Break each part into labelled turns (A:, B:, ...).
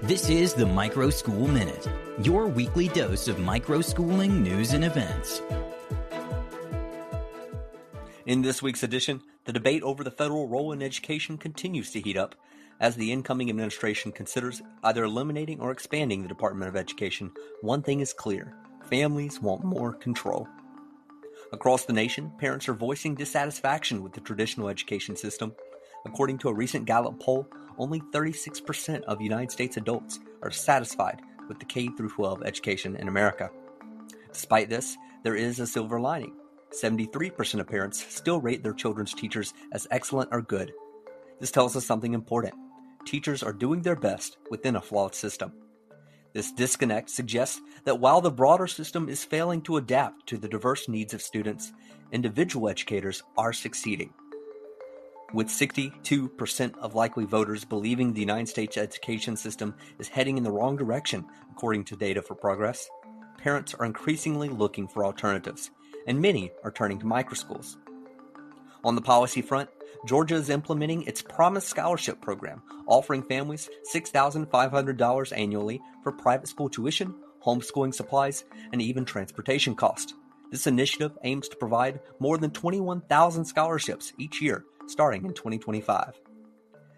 A: This is the Microschool Minute, your weekly dose of microschooling news and events.
B: In this week's edition, the debate over the federal role in education continues to heat up as the incoming administration considers either eliminating or expanding the Department of Education. One thing is clear: families want more control. Across the nation, parents are voicing dissatisfaction with the traditional education system. According to a recent Gallup poll, only 36% of United States adults are satisfied with the K-12 education in America. Despite this, there is a silver lining. 73% of parents still rate their children's teachers as excellent or good. This tells us something important. Teachers are doing their best within a flawed system. This disconnect suggests that while the broader system is failing to adapt to the diverse needs of students, individual educators are succeeding. With 62% of likely voters believing the United States education system is heading in the wrong direction, according to Data for Progress, parents are increasingly looking for alternatives, and many are turning to microschools. On the policy front, Georgia is implementing its Promise Scholarship program, offering families $6,500 annually for private school tuition, homeschooling supplies, and even transportation costs. This initiative aims to provide more than 21,000 scholarships each year, starting in 2025.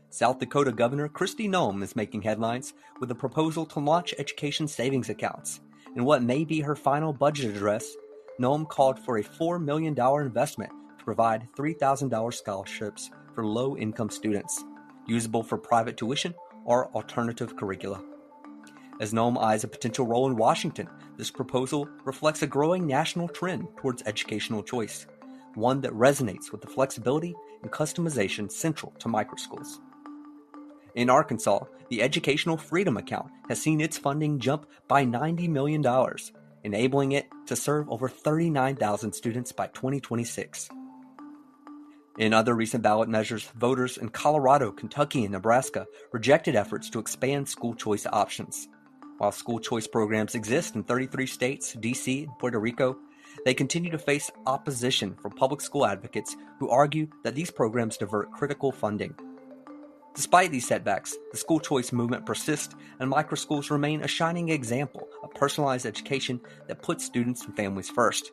B: South Dakota Governor Kristi Noem is making headlines with a proposal to launch education savings accounts. In what may be her final budget address, Noem called for a $4 million investment to provide $3,000 scholarships for low-income students, usable for private tuition or alternative curricula. As Noem eyes a potential role in Washington, this proposal reflects a growing national trend towards educational choice, one that resonates with the flexibility and customization central to microschools. In Arkansas, the Educational Freedom Account has seen its funding jump by $90 million, enabling it to serve over 39,000 students by 2026. In other recent ballot measures, voters in Colorado, Kentucky, and Nebraska rejected efforts to expand school choice options. While school choice programs exist in 33 states, D.C., and Puerto Rico, they continue to face opposition from public school advocates who argue that these programs divert critical funding. Despite these setbacks, the school choice movement persists, and microschools remain a shining example of personalized education that puts students and families first.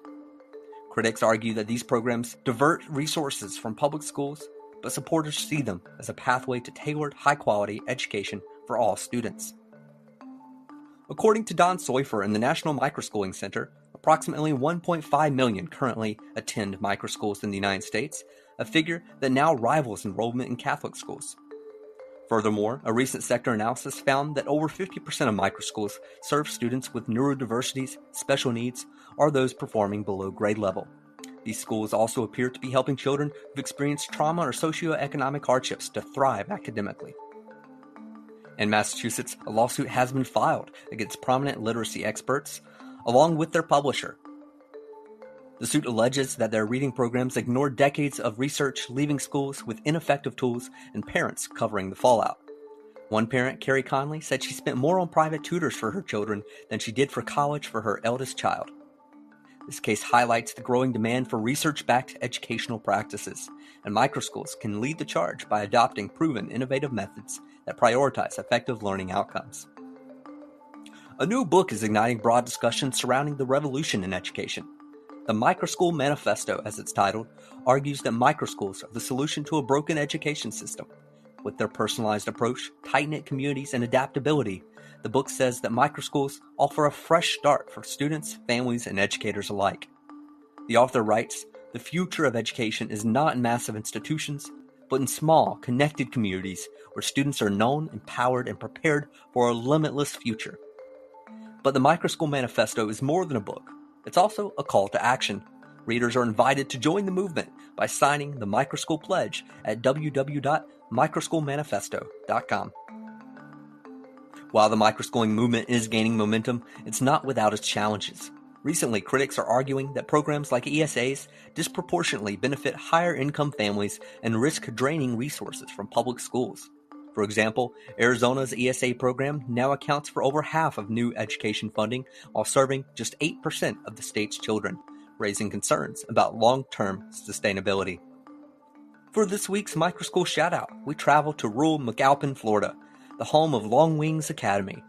B: Critics argue that these programs divert resources from public schools, but supporters see them as a pathway to tailored, high-quality education for all students. According to Don Seufer in the National Microschooling Center, approximately 1.5 million currently attend microschools in the United States, a figure that now rivals enrollment in Catholic schools. Furthermore, a recent sector analysis found that over 50% of microschools serve students with neurodiversities, special needs, or those performing below grade level. These schools also appear to be helping children who've experienced trauma or socioeconomic hardships to thrive academically. In Massachusetts, a lawsuit has been filed against prominent literacy experts, along with their publisher. The suit alleges that their reading programs ignored decades of research, leaving schools with ineffective tools and parents covering the fallout. One parent, Carrie Conley, said she spent more on private tutors for her children than she did for college for her eldest child. This case highlights the growing demand for research-backed educational practices, and microschools can lead the charge by adopting proven innovative methods that prioritize effective learning outcomes. A new book is igniting broad discussion surrounding the revolution in education. The Microschool Manifesto, as it's titled, argues that microschools are the solution to a broken education system. With their personalized approach, tight-knit communities, and adaptability, the book says that microschools offer a fresh start for students, families, and educators alike. The author writes, "The future of education is not in massive institutions, but in small, connected communities where students are known, empowered, and prepared for a limitless future." But the Microschool Manifesto is more than a book. It's also a call to action. Readers are invited to join the movement by signing the Microschool Pledge at www.microschoolmanifesto.com. While the microschooling movement is gaining momentum, it's not without its challenges. Recently, critics are arguing that programs like ESAs disproportionately benefit higher-income families and risk draining resources from public schools. For example, Arizona's ESA program now accounts for over half of new education funding while serving just 8% of the state's children, raising concerns about long-term sustainability. For this week's Microschool Shoutout, we travel to rural McAlpin, Florida. the home of Longwings Academy.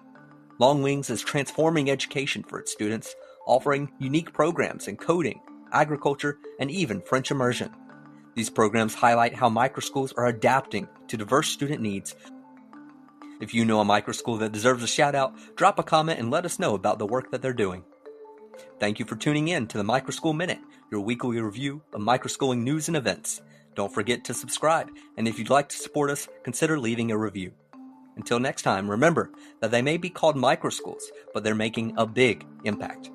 B: Longwings is transforming education for its students, offering unique programs in coding, agriculture, and even French immersion. These programs highlight how microschools are adapting to diverse student needs. If you know a microschool that deserves a shout out, drop a comment and let us know about the work that they're doing. Thank you for tuning in to the Microschool Minute, your weekly review of microschooling news and events. Don't forget to subscribe, and if you'd like to support us, consider leaving a review. Until next time, remember that they may be called microschools, but they're making a big impact.